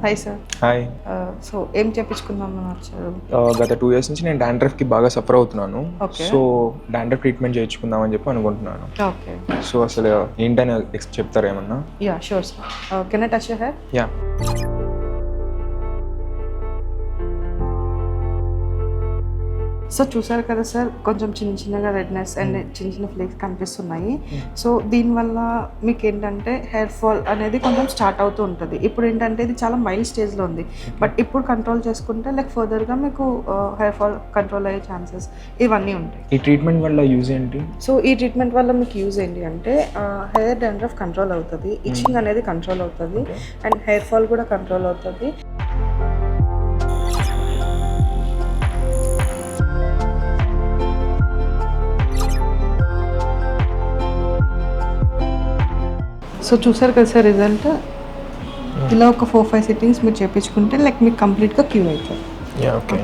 Hi sir. Hi. So ఏం చేపించుకుందామని వచ్చారు? గత 2 years నుంచి నేను డాండ్రఫ్కి బాగా సఫర్ అవుతున్నాను. Okay. సో డాండ్రఫ్ ట్రీట్మెంట్ చేయించుకుందామని చెప్పి అనుకుంటున్నాను. ఓకే. సో అసలు ఏంటని చెప్తారా ఏమన్నా? Yeah sure sir. Can I touch your hair? Yeah. So చూసారు కదా సార్, కొంచెం చిన్నగా రెడ్నెస్ అండ్ చిన్న ఫ్లేక్స్ కనిపిస్తున్నాయి. సో దీనివల్ల మీకు ఏంటంటే హెయిర్ ఫాల్ అనేది కొంచెం స్టార్ట్ అవుతూ ఉంటుంది. ఇప్పుడు ఏంటంటే ఇది చాలా మైల్డ్ స్టేజ్లో ఉంది, బట్ ఇప్పుడు కంట్రోల్ చేసుకుంటే లైక్ ఫర్దర్గా మీకు హెయిర్ ఫాల్ కంట్రోల్ అయ్యే ఛాన్సెస్ ఇవన్నీ ఉంటాయి. ఈ ట్రీట్మెంట్ వల్ల యూజ్ ఏంటి? సో ఈ ట్రీట్మెంట్ వల్ల మీకు యూజ్ ఏంటి అంటే హెయిర్ డాండ్రఫ్ కంట్రోల్ అవుతుంది, ఇచ్చింగ్ అనేది కంట్రోల్ అవుతుంది, అండ్ హెయిర్ ఫాల్ కూడా కంట్రోల్ అవుతుంది. సో చూసారు కదా సార్ రిజల్ట్. ఇలా ఒక 4-5 సిట్టింగ్స్ మీరు చేయించుకుంటే లైక్ మీకు కంప్లీట్గా క్యూర్ అవుతుంది. యా. ఓకే.